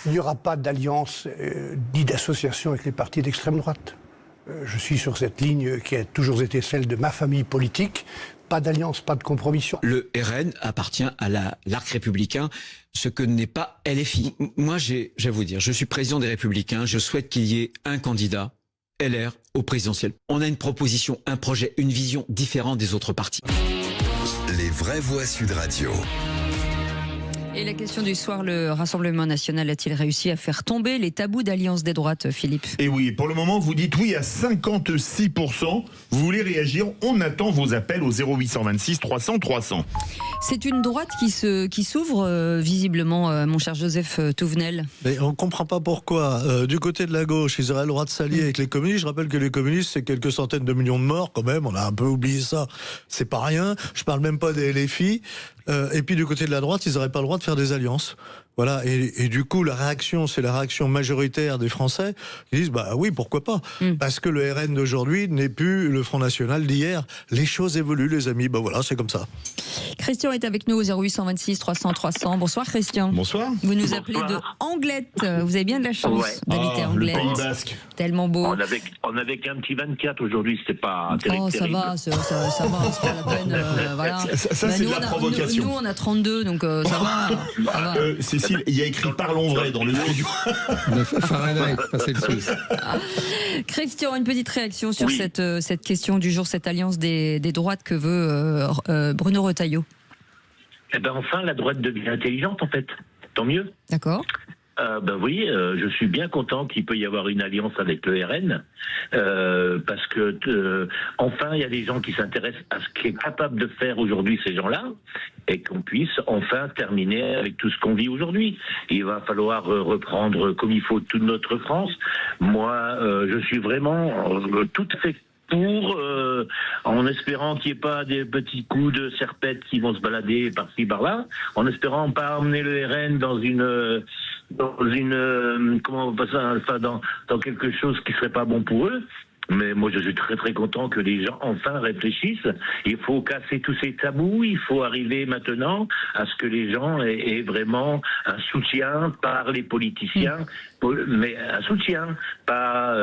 Il n'y aura pas d'alliance ni d'association avec les partis d'extrême droite. Je suis sur cette ligne qui a toujours été celle de ma famille politique. Pas d'alliance, pas de compromission. Le RN appartient à l'arc républicain, ce que n'est pas LFI. Moi, je vais vous dire, je suis président des Républicains, je souhaite qu'il y ait un candidat LR au présidentiel. On a une proposition, un projet, une vision différente des autres partis. Les vraies voix Sud Radio. Et la question du soir, le Rassemblement national a-t-il réussi à faire tomber les tabous d'alliance des droites, Philippe? Et oui, pour le moment, vous dites oui à 56%. Vous voulez réagir? On attend vos appels au 0826 300 300. C'est une droite qui s'ouvre, visiblement, mon cher Joseph Touvenel. Mais on ne comprend pas pourquoi. Du côté de la gauche, ils auraient le droit de s'allier avec les communistes. Je rappelle que les communistes, c'est quelques centaines de millions de morts quand même. On a un peu oublié ça. C'est pas rien. Je parle même pas des LFI. Et puis du côté de la droite, ils n'auraient pas le droit de faire des alliances. Voilà, et du coup, la réaction, c'est la réaction majoritaire des Français qui disent, bah oui, pourquoi pas, parce que le RN d'aujourd'hui n'est plus le Front National d'hier. Les choses évoluent, les amis, bah voilà, c'est comme ça. Christian est avec nous au 0826 300 300. Bonsoir Christian. Bonsoir. Vous nous appelez de Anglette. Vous avez bien de la chance d'habiter Anglette. Le Pays Basque. Tellement beau. On avait qu'un petit 24 aujourd'hui, c'était pas terrible. Oh, ça va, ça va, c'est pas la peine. Voilà. Ça c'est de la provocation. Nous, on a 32, donc ça va. Ça va. Cécile, il y a écrit parlons vrai dans le studio. Fahrenheit, pas Celsius. Christian, une petite réaction sur cette question du jour, cette alliance des droites que veut Bruno Retailleau. Eh ben enfin, la droite devient intelligente en fait. Tant mieux. D'accord. Oui, je suis bien content qu'il peut y avoir une alliance avec le RN, parce que enfin, il y a des gens qui s'intéressent à ce qu'est capable de faire aujourd'hui ces gens-là, et qu'on puisse enfin terminer avec tout ce qu'on vit aujourd'hui. Il va falloir reprendre comme il faut toute notre France. Moi, je suis vraiment tout à fait en espérant qu'il n'y ait pas des petits coups de serpette qui vont se balader par-ci par-là, en espérant pas emmener le RN dans quelque chose qui serait pas bon pour eux. Mais moi, je suis très très content que les gens enfin réfléchissent. Il faut casser tous ces tabous. Il faut arriver maintenant à ce que les gens aient vraiment un soutien par les politiciens, mais un soutien, pas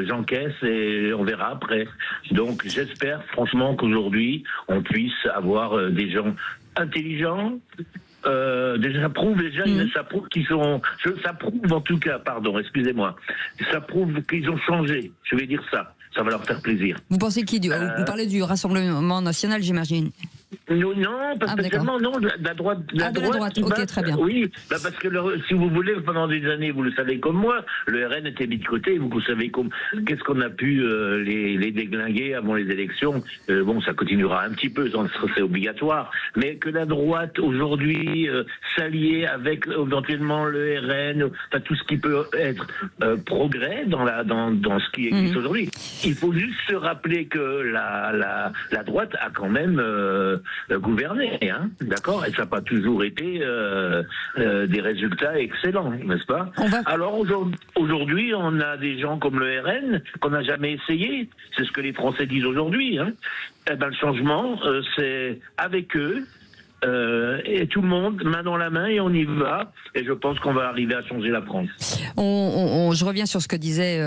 j'encaisse et on verra après. Donc, j'espère franchement qu'aujourd'hui, on puisse avoir des gens intelligents. Ça prouve qu'ils sont. Ça prouve en tout cas, pardon, excusez-moi. Ça prouve qu'ils ont changé. Je vais dire ça. Ça va leur faire plaisir. Vous pensez vous parlez du Rassemblement national, j'imagine? Non, pas spécialement, non, de la droite. De la droite, ok, très bien. Oui, parce que si vous voulez, pendant des années, vous le savez comme moi, le RN était mis de côté, vous savez qu'est-ce qu'on a pu les déglinguer avant les élections. Bon, ça continuera un petit peu, c'est obligatoire, mais que la droite, aujourd'hui, s'allier avec éventuellement le RN, enfin tout ce qui peut être progrès dans ce qui existe aujourd'hui. Il faut juste se rappeler que la droite a quand même gouverner, hein, d'accord? Et ça n'a pas toujours été des résultats excellents, n'est-ce pas? Alors aujourd'hui, on a des gens comme le RN qu'on n'a jamais essayé. C'est ce que les Français disent aujourd'hui. Hein. Eh ben, le changement, c'est avec eux. Et tout le monde, main dans la main, et on y va. Et je pense qu'on va arriver à changer la France. Je reviens sur ce que disait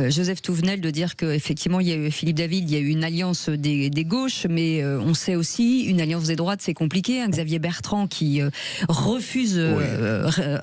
Joseph Touvenel, de dire qu'effectivement, il y a eu Philippe David, il y a eu une alliance des gauches, mais on sait aussi, une alliance des droites, c'est compliqué. Hein, Xavier Bertrand qui refuse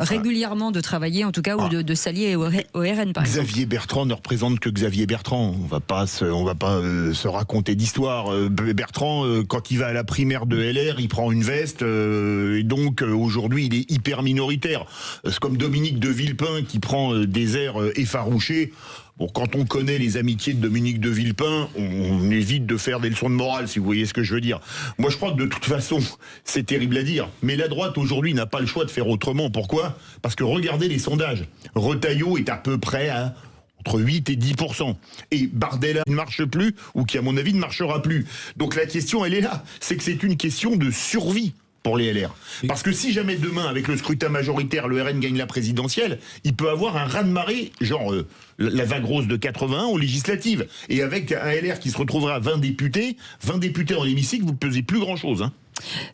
régulièrement de travailler, en tout cas, ou de s'allier au RN, par exemple. Xavier Bertrand ne représente que Xavier Bertrand. On va pas se raconter d'histoire. Bertrand, quand il va à la primaire de LR, il prend une veste, et donc aujourd'hui il est hyper minoritaire. C'est comme Dominique de Villepin qui prend des airs effarouchés. Bon, quand on connaît les amitiés de Dominique de Villepin, on évite de faire des leçons de morale, si vous voyez ce que je veux dire. Moi, je crois que de toute façon, c'est terrible à dire, mais la droite aujourd'hui n'a pas le choix de faire autrement. Pourquoi? Parce que regardez les sondages. Retailleau est à peu près à entre 8 et 10%. Et Bardella ne marche plus, ou qui, à mon avis, ne marchera plus. Donc la question, elle est là. C'est que c'est une question de survie pour les LR. Parce que si jamais demain, avec le scrutin majoritaire, le RN gagne la présidentielle, il peut avoir un raz-de-marée, genre la vague rose de 81 aux législatives. Et avec un LR qui se retrouvera à 20 députés dans l'hémicycle, vous ne pesez plus grand-chose. Hein.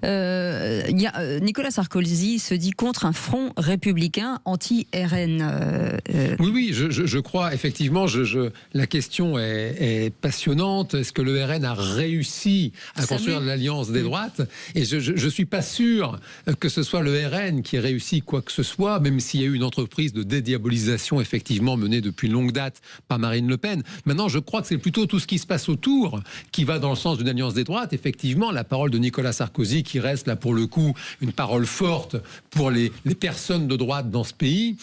Nicolas Sarkozy se dit contre un front républicain anti-RN. Oui, je crois effectivement. La question est passionnante. Est-ce que le RN a réussi à construire l'alliance des droites? Et je suis pas sûr que ce soit le RN qui ait réussi quoi que ce soit, même s'il y a eu une entreprise de dédiabolisation effectivement menée depuis longue date par Marine Le Pen. Maintenant, je crois que c'est plutôt tout ce qui se passe autour qui va dans le sens d'une alliance des droites. Effectivement, la parole de Nicolas Sarkozy, qui reste là pour le coup une parole forte pour les personnes de droite dans ce pays.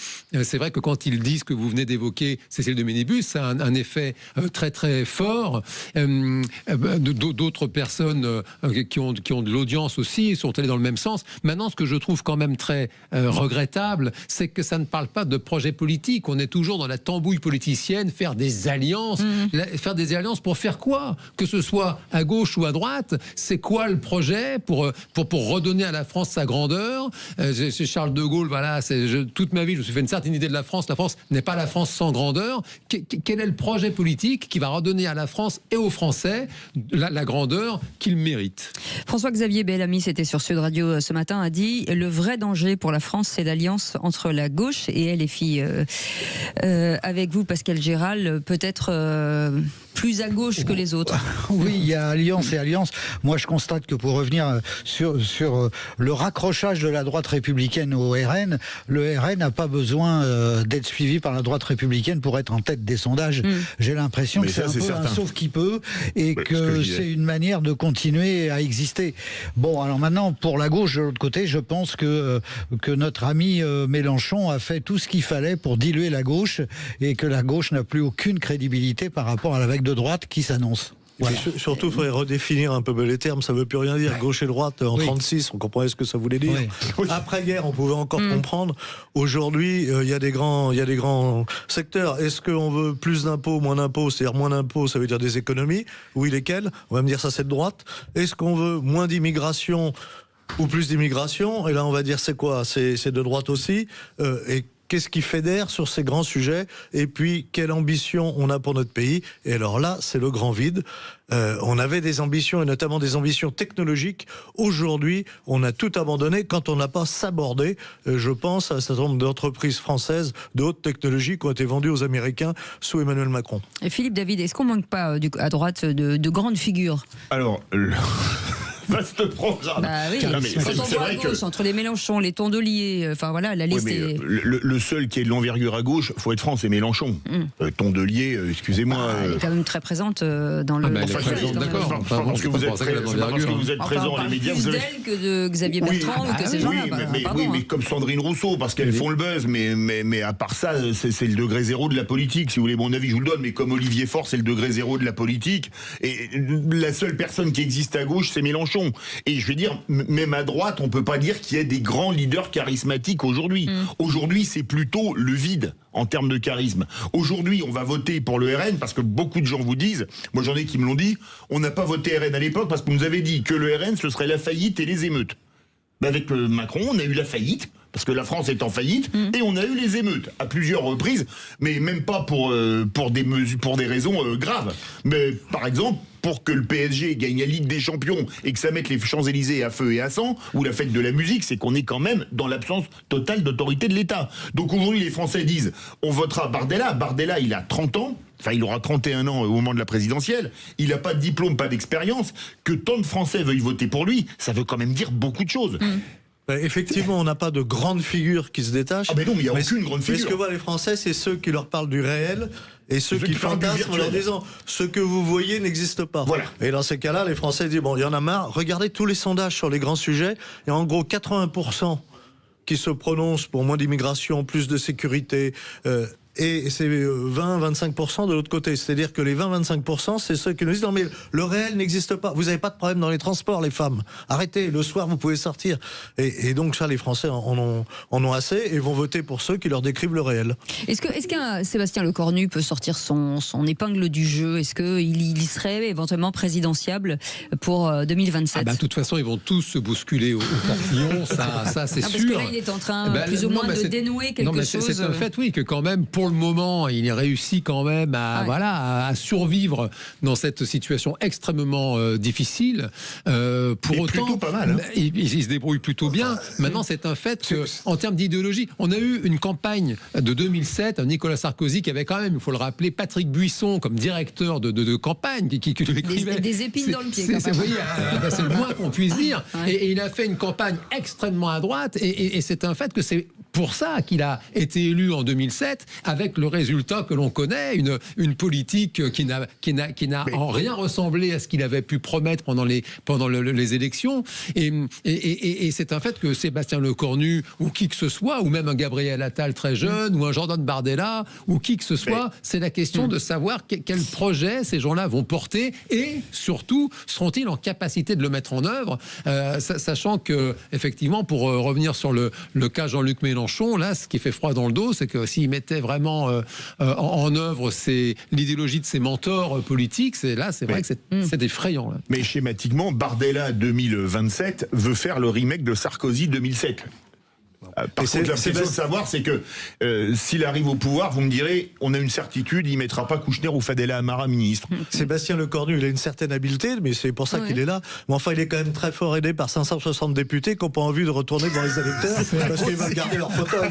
C'est vrai que quand ils disent que vous venez d'évoquer Cécile de Ménébus, ça a un effet très très fort. D'autres personnes qui ont de l'audience aussi sont allées dans le même sens. Maintenant, ce que je trouve quand même très regrettable, c'est que ça ne parle pas de projet politique. On est toujours dans la tambouille politicienne, faire des alliances. Faire des alliances pour faire quoi? Que ce soit à gauche ou à droite, c'est quoi le projet pour redonner à la France sa grandeur? C'est Charles de Gaulle, voilà, toute ma vie, je me suis fait une certaine idée de la France. La France n'est pas la France sans grandeur. Quel est le projet politique qui va redonner à la France et aux Français la grandeur qu'ils méritent? François-Xavier Bellamy, c'était sur Sud Radio ce matin, a dit « Le vrai danger pour la France, c'est l'alliance entre la gauche et LFI ». Avec vous, Pascal Gérald, peut-être plus à gauche que les autres. Oui, il y a alliance et alliance. Moi, je constate que pour revenir sur le raccrochage de la droite républicaine au RN, le RN n'a pas besoin d'être suivi par la droite républicaine pour être en tête des sondages. J'ai l'impression que c'est un peu un sauf qui peut et que c'est une manière de continuer à exister. Bon, alors maintenant, pour la gauche, de l'autre côté, je pense que notre ami Mélenchon a fait tout ce qu'il fallait pour diluer la gauche et que la gauche n'a plus aucune crédibilité par rapport à la vague de droite qui s'annonce. Voilà. Surtout, il faudrait redéfinir un peu les termes. Ça ne veut plus rien dire. Gauche et droite, en 36, on comprenait ce que ça voulait dire. Oui. Après-guerre, on pouvait encore comprendre. Aujourd'hui, il y a des grands secteurs. Est-ce qu'on veut plus d'impôts, moins d'impôts? C'est-à-dire moins d'impôts, ça veut dire des économies. Oui, lesquelles? On va me dire ça, c'est de droite. Est-ce qu'on veut moins d'immigration ou plus d'immigration? Et là, on va dire c'est quoi? C'est de droite aussi. Et qu'est-ce qui fédère sur ces grands sujets? Et puis, quelle ambition on a pour notre pays? Et alors là, c'est le grand vide. On avait des ambitions, et notamment des ambitions technologiques. Aujourd'hui, on a tout abandonné quand on n'a pas sabordé. Je pense à un certain nombre d'entreprises françaises de haute technologie qui ont été vendues aux Américains sous Emmanuel Macron. Et Philippe David, est-ce qu'on manque pas à droite de grandes figures? Alors... vaste programme. Bah oui, quand on voit à gauche, entre les Mélenchon, les Tondelier, enfin voilà, la liste est... Le seul qui est de l'envergure à gauche, faut être franc, c'est Mélenchon. Tondelier, excusez-moi... elle est quand même très présente dans le... d'accord. Parce que vous êtes présent dans les médias... Plus d'elle que de Xavier Bertrand ou que ces gens-là. Oui, mais comme Sandrine Rousseau, parce qu'elles font le buzz, mais à part ça, c'est le degré zéro de la politique. Si vous voulez mon avis, je vous le donne, mais comme Olivier Faure, c'est le degré zéro de la politique. Et la seule personne qui existe à gauche, c'est Mélenchon. Et je vais dire, même à droite, on peut pas dire qu'il y ait des grands leaders charismatiques aujourd'hui. Aujourd'hui, c'est plutôt le vide en termes de charisme. Aujourd'hui, on va voter pour le RN parce que beaucoup de gens vous disent, moi j'en ai qui me l'ont dit, on n'a pas voté RN à l'époque parce qu'on nous avait dit que le RN, ce serait la faillite et les émeutes. Ben avec Macron, on a eu la faillite, parce que la France est en faillite, et on a eu les émeutes à plusieurs reprises, mais même pas pour des raisons graves. Mais par exemple, pour que le PSG gagne la Ligue des Champions et que ça mette les Champs-Élysées à feu et à sang, ou la fête de la musique, c'est qu'on est quand même dans l'absence totale d'autorité de l'État. Donc aujourd'hui, les Français disent, on votera Bardella. Bardella, il a 30 ans. Enfin, il aura 31 ans au moment de la présidentielle. Il n'a pas de diplôme, pas d'expérience. Que tant de Français veuillent voter pour lui, ça veut quand même dire beaucoup de choses. Effectivement, on n'a pas de grande figure qui se détache. Ah mais non, mais il n'y a aucune grande figure. Mais ce que voient les Français, c'est ceux qui leur parlent du réel et ceux qui fantasment en leur disant ce que vous voyez n'existe pas. Voilà. Et dans ces cas-là, les Français disent bon, il y en a marre. Regardez tous les sondages sur les grands sujets. Il y a en gros 80% qui se prononcent pour moins d'immigration, plus de sécurité. Et c'est 20-25% de l'autre côté. C'est-à-dire que les 20-25%, c'est ceux qui nous disent non mais le réel n'existe pas. Vous n'avez pas de problème dans les transports, les femmes. Arrêtez, le soir vous pouvez sortir. Et donc ça, les Français en ont assez et vont voter pour ceux qui leur décrivent le réel. Est-ce qu'un Sébastien Lecornu peut sortir son épingle du jeu? Est-ce qu'il serait éventuellement présidentiable pour 2027? De toute façon, ils vont tous se bousculer au portillon, ça c'est sûr. Parce que là, il est en train plus ou moins de dénouer quelque chose. C'est un fait, oui, que quand même, pour pour le moment, il réussit quand même à survivre dans cette situation extrêmement difficile. Pour autant, plutôt pas mal, hein. il se débrouille plutôt bien. Maintenant, c'est un fait que, en termes d'idéologie, on a eu une campagne de 2007, Nicolas Sarkozy qui avait quand même, il faut le rappeler, Patrick Buisson comme directeur de campagne, qui l'écrivait. Des épines dans le pied. C'est le moins qu'on puisse dire. Ouais. Et il a fait une campagne extrêmement à droite. Et c'est un fait que c'est pour ça qu'il a été élu en 2007, avec le résultat que l'on connaît, une politique qui n'a en rien ressemblé à ce qu'il avait pu promettre pendant les élections. Et c'est un fait que Sébastien Lecornu, ou qui que ce soit, ou même un Gabriel Attal très jeune, ou un Jordan Bardella, ou qui que ce soit, c'est la question de savoir quel projet ces gens-là vont porter, et surtout, seront-ils en capacité de le mettre en œuvre, sachant que, effectivement, pour revenir sur le cas Jean-Luc Mélenchon, là, ce qui fait froid dans le dos, c'est que s'il mettait vraiment en œuvre l'idéologie de ses mentors politiques, c'est vrai que c'est effrayant. Là. Mais schématiquement, Bardella 2027 veut faire le remake de Sarkozy 2007. Par contre, la question de savoir, c'est que s'il arrive au pouvoir, vous me direz, on a une certitude, il ne mettra pas Kouchner ou Fadela Amara ministre. Sébastien Lecornu, il a une certaine habileté, mais c'est pour ça qu'il est là. Mais enfin, il est quand même très fort aidé par 560 députés qui n'ont pas envie de retourner devant les électeurs parce qu'ils veulent garder leur fauteuil.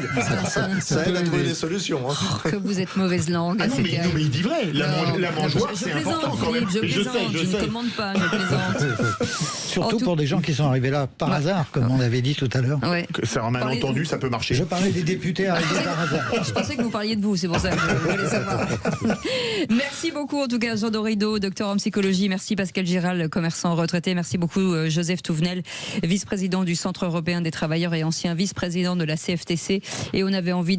Ça aide à trouver des solutions. Hein. Oh, que vous êtes mauvaise langue. Ah non, mais il dit vrai. La mangeoire, c'est important quand même. Je ne commande pas, je plaisante. Surtout pour des gens qui sont arrivés là par hasard, comme on avait dit tout à l'heure. Ouais. C'est un malentendu, ça peut marcher. Je parlais des députés arrivés par hasard. Je pensais que vous parliez de vous, c'est pour ça que je voulais savoir. Merci beaucoup en tout cas Jean Dorido, docteur en psychologie. Merci Pascal Giral, commerçant retraité. Merci beaucoup Joseph Touvenel, vice-président du Centre européen des travailleurs et ancien vice-président de la CFTC. Et on avait envie